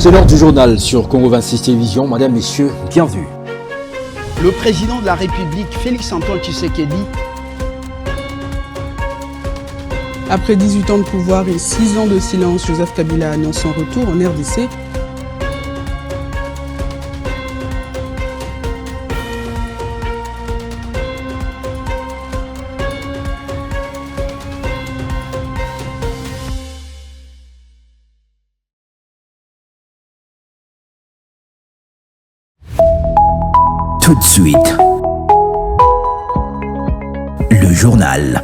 C'est l'heure du journal sur Congo 26 Télévision. Madame, messieurs, bienvenue. Le président de la République, Félix-Antoine Tshisekedi. Après 18 ans de pouvoir et 6 ans de silence, Joseph Kabila annonce son retour en RDC. Tout de suite, le journal.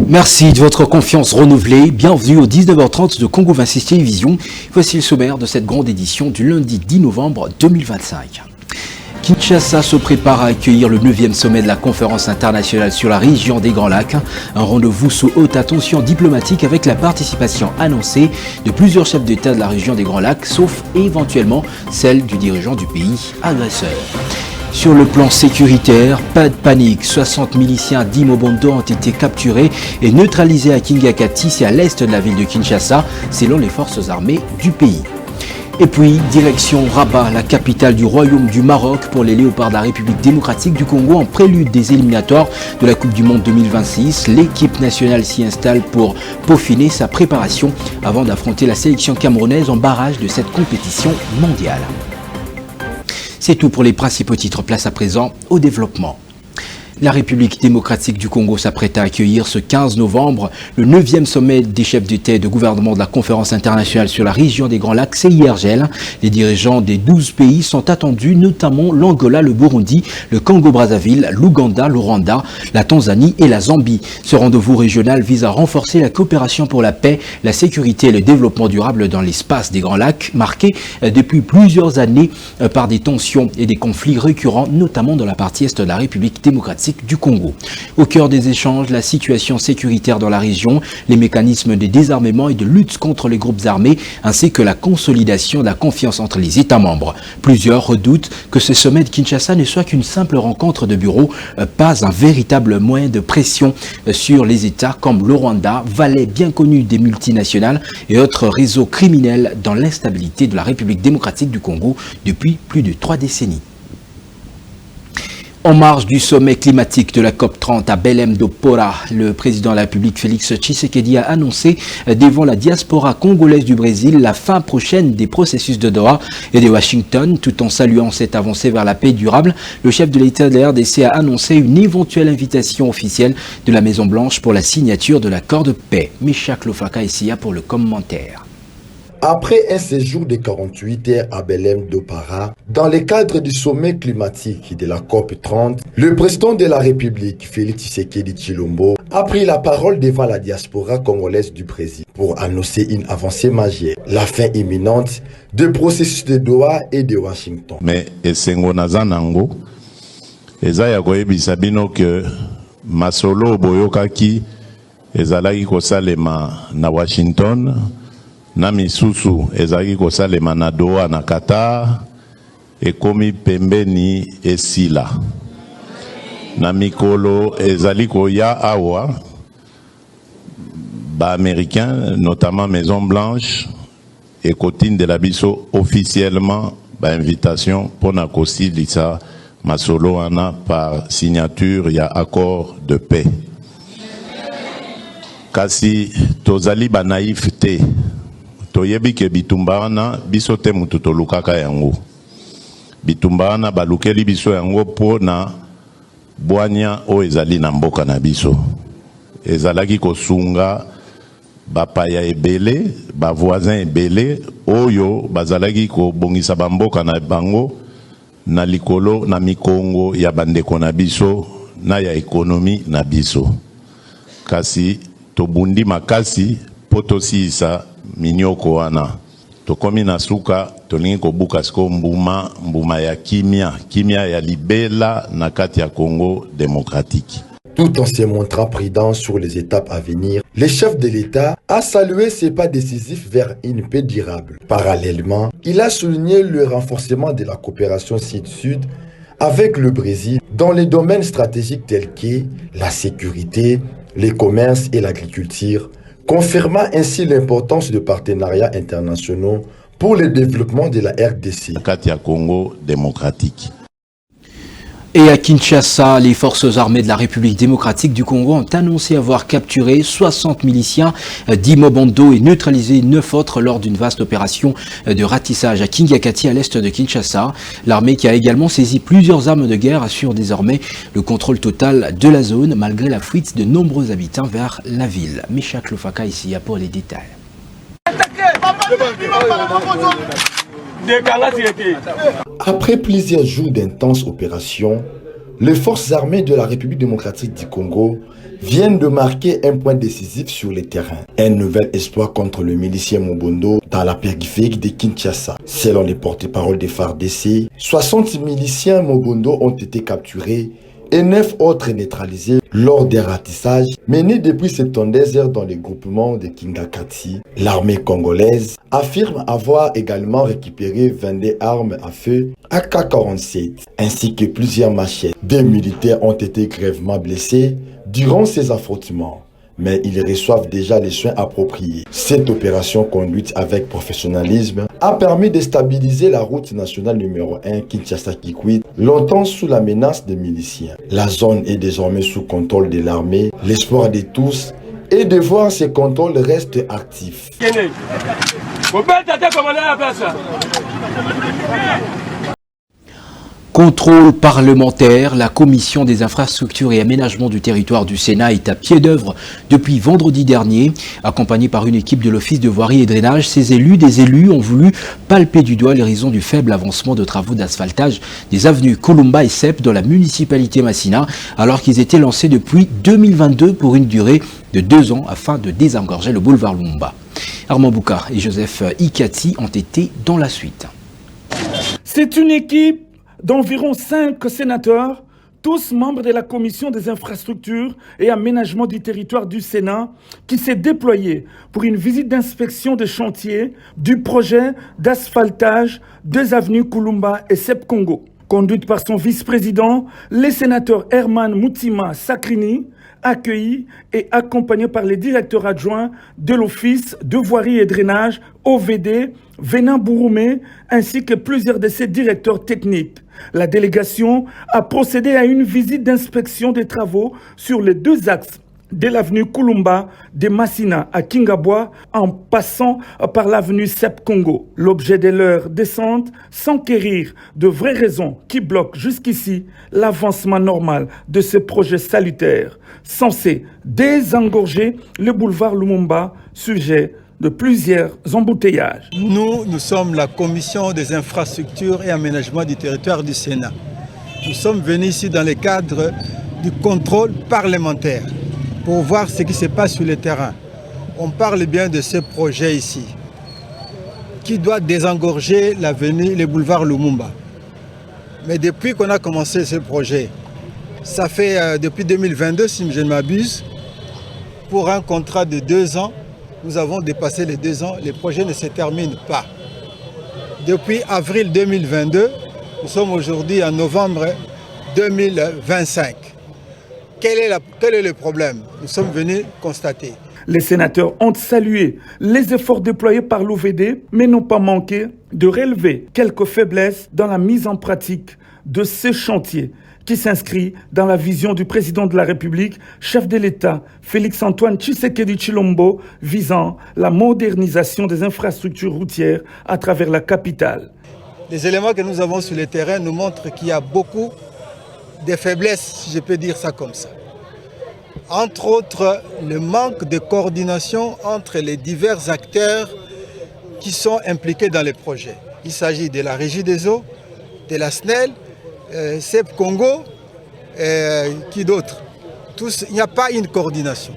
Merci de votre confiance renouvelée. Bienvenue au 19h30 de Congo 26 Télévision. Voici le sommaire de cette grande édition du lundi 10 novembre 2025. Kinshasa se prépare à accueillir le 9e sommet de la conférence internationale sur la région des Grands Lacs. Un rendez-vous sous haute attention diplomatique avec la participation annoncée de plusieurs chefs d'État de la région des Grands Lacs, sauf éventuellement celle du dirigeant du pays agresseur. Sur le plan sécuritaire, pas de panique. 60 miliciens d'Imobondo ont été capturés et neutralisés à Kingakati, c'est à l'est de la ville de Kinshasa, selon les forces armées du pays. Et puis, direction Rabat, la capitale du Royaume du Maroc pour les Léopards de la République démocratique du Congo en prélude des éliminatoires de la Coupe du Monde 2026. L'équipe nationale s'y installe pour peaufiner sa préparation avant d'affronter la sélection camerounaise en barrage de cette compétition mondiale. C'est tout pour les principaux titres. Place à présent au développement. La République démocratique du Congo s'apprête à accueillir ce 15 novembre le 9e sommet des chefs d'État et de gouvernement de la conférence internationale sur la région des Grands Lacs, CIRGL. Les dirigeants des 12 pays sont attendus, notamment l'Angola, le Burundi, le Congo-Brazzaville, l'Ouganda, le Rwanda, la Tanzanie et la Zambie. Ce rendez-vous régional vise à renforcer la coopération pour la paix, la sécurité et le développement durable dans l'espace des Grands Lacs, marqué depuis plusieurs années par des tensions et des conflits récurrents, notamment dans la partie est de la République démocratique du Congo. Au cœur des échanges, la situation sécuritaire dans la région, les mécanismes de désarmement et de lutte contre les groupes armés, ainsi que la consolidation de la confiance entre les États membres. Plusieurs redoutent que ce sommet de Kinshasa ne soit qu'une simple rencontre de bureau, pas un véritable moyen de pression sur les États comme le Rwanda, valet bien connu des multinationales et autres réseaux criminels dans l'instabilité de la République démocratique du Congo depuis plus de 3 décennies. En marge du sommet climatique de la COP30 à Belém do Pará, le président de la République Félix Tshisekedi a annoncé devant la diaspora congolaise du Brésil la fin prochaine des processus de Doha et de Washington. Tout en saluant cette avancée vers la paix durable, le chef de l'État de la RDC a annoncé une éventuelle invitation officielle de la Maison-Blanche pour la signature de l'accord de paix. Meshak Lofaka Essia pour le commentaire. Après un séjour de 48 heures à Belém do Pará, dans le cadre du sommet climatique de la COP30, le président de la République, Félix Tshisekedi Tshilombo, a pris la parole devant la diaspora congolaise du Brésil pour annoncer une avancée majeure, la fin imminente du processus de Doha et de Washington. Mais esengo nazanango, ezaya koyebisa bino que masolo boyokaki ezalaki kosalema na Washington, na misusu ezalaki kosalema na Doha na Qatar, ekomi pembeni esila. Na mikolo ezali koya awa, ba américain, notamment Maison Blanche, et Cotine de la biso officiellement ba invitation pour na kosilisa masolo ana par signature ya accord de paix. Kasi tozali ba naïf te. Toyebi ke bitumbana biso te mutu tolukaka yango. Bitumbana balukeli biso yango po na bwanya o ezali na mboka na biso. Ezalaki kosunga bapaya ebele, ba voisin ebele, oyo bazalaki kobongisa bamboka na bango na likolo na mikongo ya bandeko na biso na ya ekonomi na biso. Kasi tobundi makasi potosisa minyoko wana. Tokomi na suka tolingi kobuka siko mbuma ya kimia ya libela na kati ya Congo démocratique. Tout en se montrant prudent sur les étapes à venir, le chef de l'État a salué ses pas décisifs vers une paix durable. Parallèlement, il a souligné le renforcement de la coopération Sud-Sud avec le Brésil dans les domaines stratégiques tels que la sécurité, le commerce et l'agriculture, confirmant ainsi l'importance de partenariats internationaux pour le développement de la RDC. Katia Congo démocratique. Et à Kinshasa, les forces armées de la République démocratique du Congo ont annoncé avoir capturé 60 miliciens d'Imobando et neutralisé 9 autres lors d'une vaste opération de ratissage à Kingakati à l'est de Kinshasa. L'armée qui a également saisi plusieurs armes de guerre assure désormais le contrôle total de la zone malgré la fuite de nombreux habitants vers la ville. Michak Lofaka ici pour les détails. Après plusieurs jours d'intenses opérations, les forces armées de la République démocratique du Congo viennent de marquer un point décisif sur le terrain. Un nouvel espoir contre le milicien Mobondo dans la périphérie de Kinshasa. Selon les porte-paroles des FARDC, 60 miliciens Mobondo ont été capturés et 9 autres neutralisés lors des ratissages menés depuis 72 heures dans les groupements de Kingakati. L'armée congolaise affirme avoir également récupéré 22 armes à feu AK-47 ainsi que plusieurs machettes. Des militaires ont été grièvement blessés durant ces affrontements, mais ils reçoivent déjà les soins appropriés. Cette opération conduite avec professionnalisme a permis de stabiliser la route nationale numéro 1 Kinshasa-Kikwit, longtemps sous la menace des miliciens. La zone est désormais sous contrôle de l'armée. L'espoir de tous est de voir ces contrôles rester actifs. Contrôle parlementaire, la commission des infrastructures et aménagement du territoire du Sénat est à pied d'œuvre depuis vendredi dernier. Accompagnée par une équipe de l'Office de voirie et drainage, des élus ont voulu palper du doigt les raisons du faible avancement de travaux d'asphaltage des avenues Kulumba et Sep dans la municipalité Massina, alors qu'ils étaient lancés depuis 2022 pour une durée de 2 ans afin de désengorger le boulevard Lumumba. Armand Bouka et Joseph Ikati ont été dans la suite. C'est une équipe d'environ 5 sénateurs, tous membres de la commission des infrastructures et aménagement du territoire du Sénat, qui s'est déployée pour une visite d'inspection des chantiers du projet d'asphaltage des avenues Kulumba et Sep Congo. Conduite par son vice-président, les sénateurs Herman Moutima Sakrini, accueillis et accompagnés par les directeurs adjoints de l'Office de voirie et drainage, OVD, Venin Bouroumé, ainsi que plusieurs de ses directeurs techniques. La délégation a procédé à une visite d'inspection des travaux sur les 2 axes de l'avenue Kulumba de Massina à Kingabwa en passant par l'avenue Sep Congo. L'objet de leur descente s'enquérir de vraies raisons qui bloquent jusqu'ici l'avancement normal de ce projet salutaire censé désengorger le boulevard Lumumba, sujet de plusieurs embouteillages. Nous sommes la commission des infrastructures et aménagement du territoire du Sénat. Nous sommes venus ici dans le cadre du contrôle parlementaire pour voir ce qui se passe sur le terrain. On parle bien de ce projet ici qui doit désengorger l'avenue, le boulevard Lumumba. Mais depuis qu'on a commencé ce projet, ça fait depuis 2022, si je ne m'abuse, pour un contrat de 2 ans, nous avons dépassé les 2 ans, le projet ne se termine pas. Depuis avril 2022, nous sommes aujourd'hui en novembre 2025. Quel est le problème? Nous sommes venus constater. Les sénateurs ont salué les efforts déployés par l'OVD, mais n'ont pas manqué de relever quelques faiblesses dans la mise en pratique de ces chantiers qui s'inscrit dans la vision du président de la République, chef de l'État, Félix-Antoine Tshisekedi Tshilombo, visant la modernisation des infrastructures routières à travers la capitale. Les éléments que nous avons sur le terrain nous montrent qu'il y a beaucoup de faiblesses, si je peux dire ça comme ça. Entre autres, le manque de coordination entre les divers acteurs qui sont impliqués dans les projets. Il s'agit de la Régie des eaux, de la SNEL, Sep Congo, qui d'autre? Tous, il n'y a pas une coordination.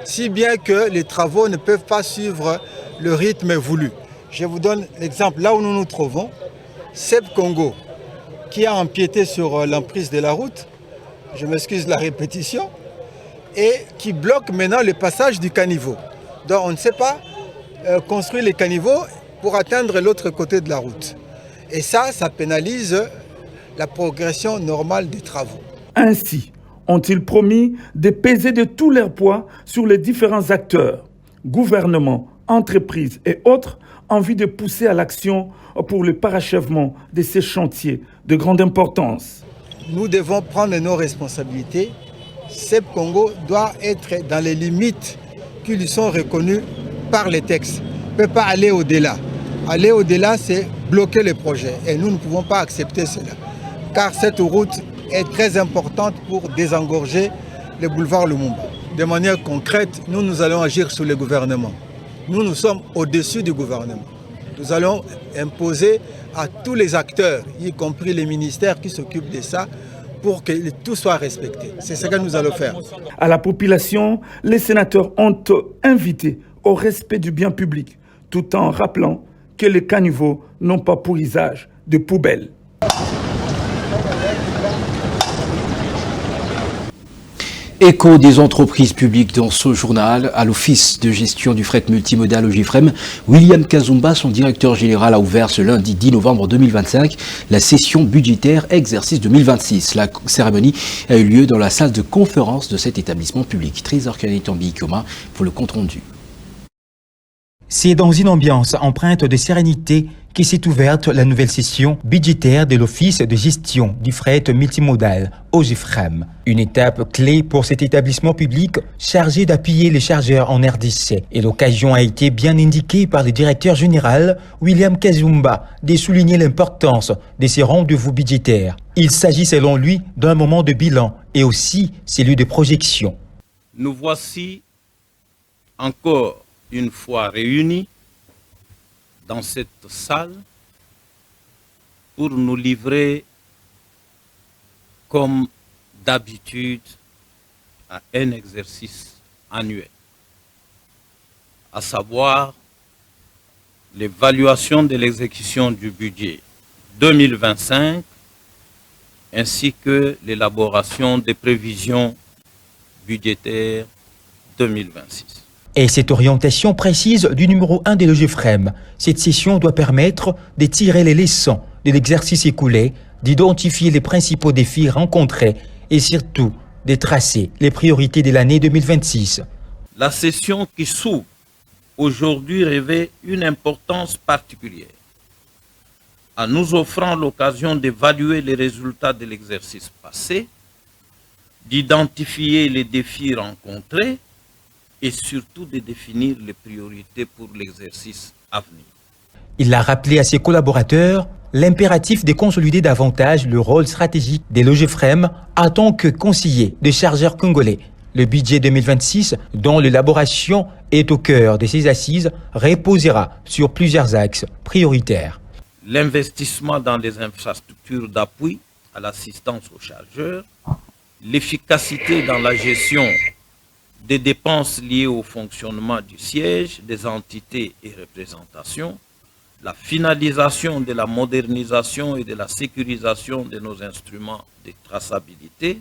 Si bien que les travaux ne peuvent pas suivre le rythme voulu. Je vous donne l'exemple là où nous nous trouvons. Sep Congo, qui a empiété sur l'emprise de la route, je m'excuse de la répétition, et qui bloque maintenant le passage du caniveau. Donc on ne sait pas construire les caniveaux pour atteindre l'autre côté de la route. Et ça pénalise la progression normale des travaux. Ainsi, ont-ils promis de peser de tout leur poids sur les différents acteurs, gouvernements, entreprises et autres, en vue de pousser à l'action pour le parachèvement de ces chantiers de grande importance. Nous devons prendre nos responsabilités. CEP Congo doit être dans les limites qui lui sont reconnues par les textes. Il ne peut pas aller au-delà. Aller au-delà, c'est bloquer le projet. Et nous ne pouvons pas accepter cela. Car cette route est très importante pour désengorger le boulevard Lumumba. De manière concrète, nous allons agir sur le gouvernement. Nous sommes au-dessus du gouvernement. Nous allons imposer à tous les acteurs, y compris les ministères qui s'occupent de ça, pour que tout soit respecté. C'est ce que nous allons faire. À la population, les sénateurs ont invité au respect du bien public, tout en rappelant que les caniveaux n'ont pas pour usage de poubelles. Écho des entreprises publiques dans ce journal. À l'Office de gestion du fret multimodal OGIFREM, William Kazumba, son directeur général, a ouvert ce lundi 10 novembre 2025 la session budgétaire exercice 2026. La cérémonie a eu lieu dans la salle de conférence de cet établissement public. Trésor Kanitambi Koma pour le compte-rendu. C'est dans une ambiance empreinte de sérénité qui s'est ouverte la nouvelle session budgétaire de l'Office de gestion du fret multimodal, OGIFREM. Une étape clé pour cet établissement public chargé d'appuyer les chargeurs en RDC. Et l'occasion a été bien indiquée par le directeur général William Kazumba de souligner l'importance de ces rendez-vous budgétaires. Il s'agit selon lui d'un moment de bilan et aussi celui de projection. Nous voici encore une fois réunis dans cette salle pour nous livrer, comme d'habitude, à un exercice annuel, à savoir l'évaluation de l'exécution du budget 2025 ainsi que l'élaboration des prévisions budgétaires 2026. Et cette orientation précise du numéro 1 de l'OGIFREM. Cette session doit permettre de tirer les leçons de l'exercice écoulé, d'identifier les principaux défis rencontrés et surtout de tracer les priorités de l'année 2026. La session qui s'ouvre aujourd'hui revêt une importance particulière, en nous offrant l'occasion d'évaluer les résultats de l'exercice passé, d'identifier les défis rencontrés et surtout de définir les priorités pour l'exercice à venir. Il a rappelé à ses collaborateurs l'impératif de consolider davantage le rôle stratégique de l'OGIFREM en tant que conseiller des chargeurs congolais. Le budget 2026, dont l'élaboration est au cœur de ses assises, reposera sur plusieurs axes prioritaires. L'investissement dans les infrastructures d'appui à l'assistance aux chargeurs, l'efficacité dans la gestion des dépenses liées au fonctionnement du siège, des entités et représentations, la finalisation de la modernisation et de la sécurisation de nos instruments de traçabilité,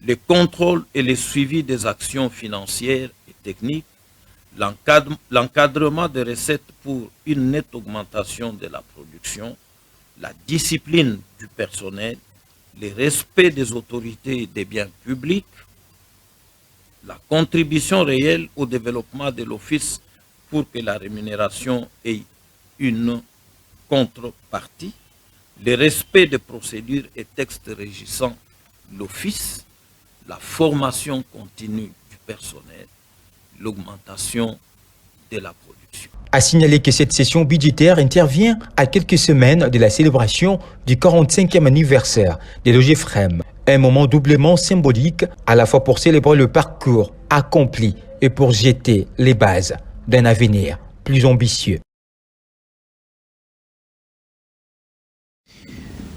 le contrôle et le suivi des actions financières et techniques, l'encadrement des recettes pour une nette augmentation de la production, la discipline du personnel, le respect des autorités et des biens publics, la contribution réelle au développement de l'Office pour que la rémunération ait une contrepartie, le respect des procédures et textes régissant l'Office, la formation continue du personnel, l'augmentation de la production. A signaler que cette session budgétaire intervient à quelques semaines de la célébration du 45e anniversaire de l'OGIFREM. Un moment doublement symbolique, à la fois pour célébrer le parcours accompli et pour jeter les bases d'un avenir plus ambitieux.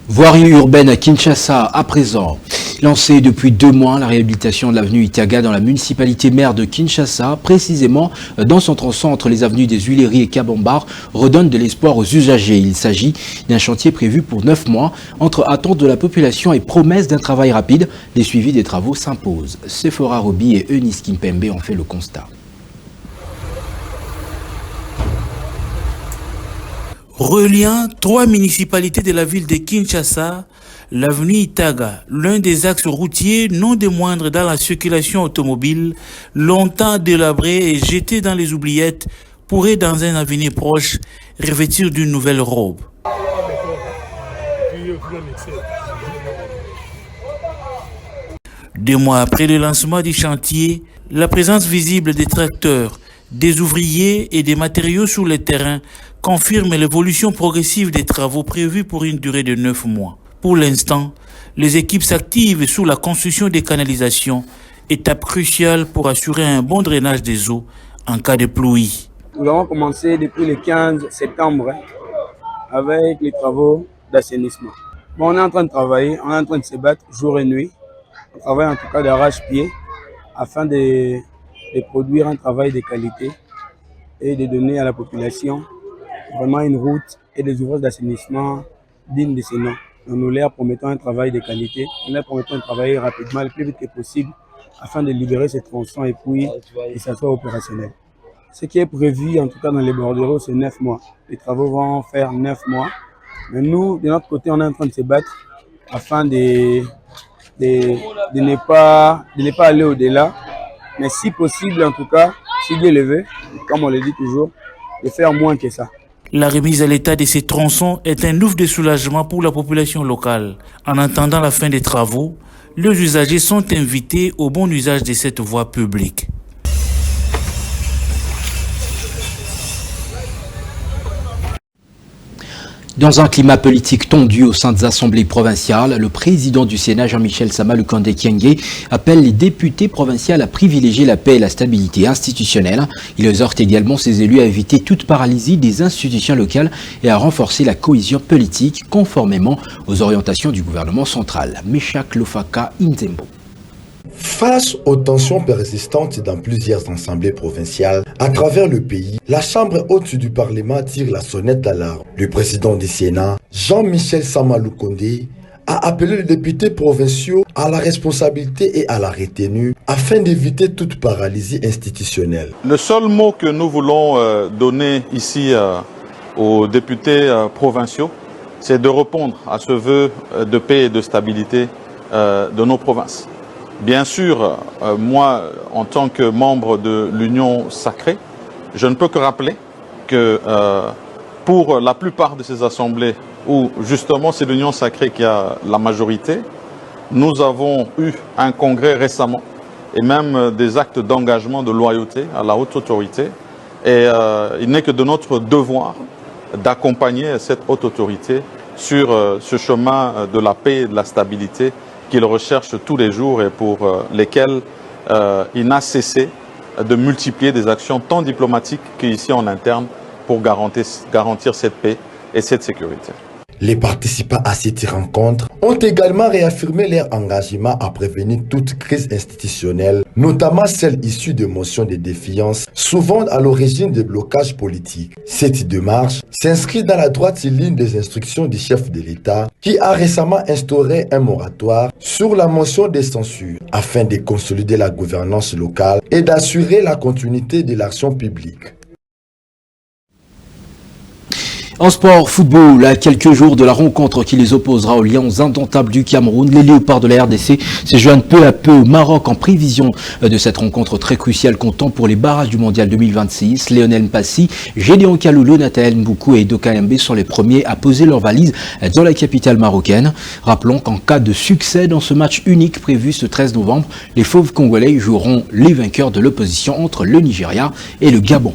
Voirie urbaine à Kinshasa à présent. Lancée depuis 2 mois, la réhabilitation de l'avenue Itaga dans la municipalité mère de Kinshasa, précisément dans son tronçon entre les avenues des Huileries et Kabambar, redonne de l'espoir aux usagers. Il s'agit d'un chantier prévu pour 9 mois. Entre attente de la population et promesse d'un travail rapide, les suivis des travaux s'imposent. Sephora Roby et Eunice Kimpembe ont fait le constat. Reliant 3 municipalités de la ville de Kinshasa, l'avenue Itaga, l'un des axes routiers non des moindres dans la circulation automobile, longtemps délabré et jeté dans les oubliettes, pourrait dans un avenir proche revêtir d'une nouvelle robe. 2 mois après le lancement du chantier, la présence visible des tracteurs, des ouvriers et des matériaux sur le terrain confirme l'évolution progressive des travaux prévus pour une durée de 9 mois. Pour l'instant, les équipes s'activent sous la construction des canalisations, étape cruciale pour assurer un bon drainage des eaux en cas de pluie. Nous avons commencé depuis le 15 septembre avec les travaux d'assainissement. Bon, on est en train de travailler, on est en train de se battre jour et nuit. On travaille en tout cas d'arrache-pied afin de produire un travail de qualité et de donner à la population vraiment une route et des ouvrages d'assainissement dignes de ce nom. Nous leur promettons un travail de qualité, nous leur promettons de travailler rapidement, le plus vite que possible, afin de libérer ces tronçons et puis que ça soit opérationnel. Ce qui est prévu, en tout cas dans les bordereaux, c'est 9 mois. Les travaux vont faire 9 mois. Mais nous, de notre côté, on est en train de se battre afin de ne pas aller au-delà. Mais si possible, en tout cas, si Dieu le veut, comme on le dit toujours, de faire moins que ça. La remise à l'état de ces tronçons est un ouf de soulagement pour la population locale. En attendant la fin des travaux, les usagers sont invités au bon usage de cette voie publique. Dans un climat politique tendu au sein des assemblées provinciales, le président du Sénat, Jean-Michel Sama Lukonde Kyenge, appelle les députés provinciaux à privilégier la paix et la stabilité institutionnelle. Il exhorte également ses élus à éviter toute paralysie des institutions locales et à renforcer la cohésion politique conformément aux orientations du gouvernement central. Meshak Lofaka Inzembo. Face aux tensions persistantes dans plusieurs assemblées provinciales à travers le pays, la Chambre haute du Parlement tire la sonnette d'alarme. Le président du Sénat, Jean-Michel Sama Lukonde, a appelé les députés provinciaux à la responsabilité et à la retenue afin d'éviter toute paralysie institutionnelle. Le seul mot que nous voulons donner ici aux députés provinciaux, c'est de répondre à ce vœu de paix et de stabilité de nos provinces. Bien sûr, moi, en tant que membre de l'Union sacrée, je ne peux que rappeler que pour la plupart de ces assemblées où justement c'est l'Union sacrée qui a la majorité, nous avons eu un congrès récemment et même des actes d'engagement de loyauté à la haute autorité. Et il n'est que de notre devoir d'accompagner cette haute autorité sur ce chemin de la paix et de la stabilité qu'il recherche tous les jours et pour lesquels il n'a cessé de multiplier des actions tant diplomatiques qu'ici en interne pour garantir cette paix et cette sécurité. Les participants à cette rencontre ont également réaffirmé leur engagement à prévenir toute crise institutionnelle, notamment celle issue de motions de défiance, souvent à l'origine de blocages politiques. Cette démarche s'inscrit dans la droite ligne des instructions du chef de l'État, qui a récemment instauré un moratoire sur la motion de censure, afin de consolider la gouvernance locale et d'assurer la continuité de l'action publique. En sport, football, à quelques jours de la rencontre qui les opposera aux Lions indomptables du Cameroun, les Léopards de la RDC se joignent peu à peu au Maroc en prévision de cette rencontre très cruciale comptant pour les barrages du Mondial 2026. Lionel Mpassi, Gédéon Kaloulou, Nathaël Mboukou et Doka Mbe sont les premiers à poser leurs valises dans la capitale marocaine. Rappelons qu'en cas de succès dans ce match unique prévu ce 13 novembre, les Fauves congolais joueront les vainqueurs de l'opposition entre le Nigeria et le Gabon.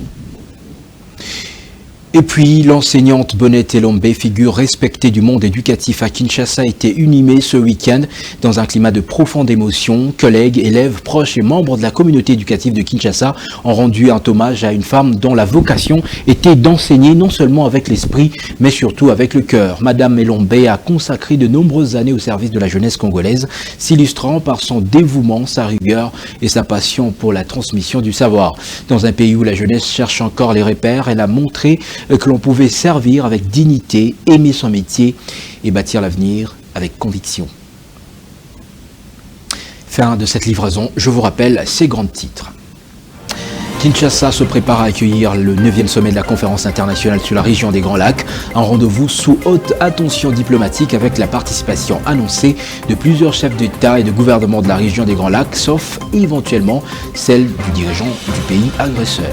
Et puis, l'enseignante Bonnette Elombe, figure respectée du monde éducatif à Kinshasa, a été inhumée ce week-end dans un climat de profonde émotion. Collègues, élèves, proches et membres de la communauté éducative de Kinshasa ont rendu un hommage à une femme dont la vocation était d'enseigner non seulement avec l'esprit, mais surtout avec le cœur. Madame Elombe a consacré de nombreuses années au service de la jeunesse congolaise, s'illustrant par son dévouement, sa rigueur et sa passion pour la transmission du savoir. Dans un pays où la jeunesse cherche encore les repères, elle a montré que l'on pouvait servir avec dignité, aimer son métier et bâtir l'avenir avec conviction. Fin de cette livraison, je vous rappelle ces grands titres. Kinshasa se prépare à accueillir le 9e sommet de la conférence internationale sur la région des Grands Lacs, un rendez-vous sous haute attention diplomatique avec la participation annoncée de plusieurs chefs d'État et de gouvernement de la région des Grands Lacs, sauf éventuellement celle du dirigeant du pays agresseur.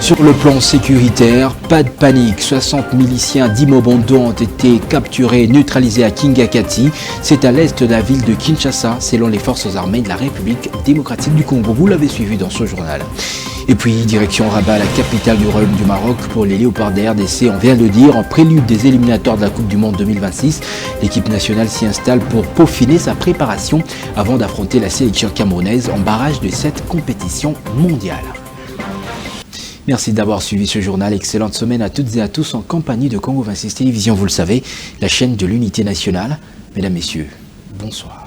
Sur le plan sécuritaire, pas de panique. 60 miliciens d'Imobondo ont été capturés et neutralisés à Kingakati. C'est à l'est de la ville de Kinshasa, selon les forces armées de la République démocratique du Congo. Vous l'avez suivi dans ce journal. Et puis, direction Rabat, la capitale du Royaume du Maroc, pour les Léopards de RDC. On vient de le dire, en prélude des éliminatoires de la Coupe du Monde 2026, l'équipe nationale s'y installe pour peaufiner sa préparation avant d'affronter la sélection camerounaise en barrage de cette compétition mondiale. Merci d'avoir suivi ce journal. Excellente semaine à toutes et à tous en compagnie de Congo 26 Télévision. Vous le savez, la chaîne de l'unité nationale. Mesdames, Messieurs, bonsoir.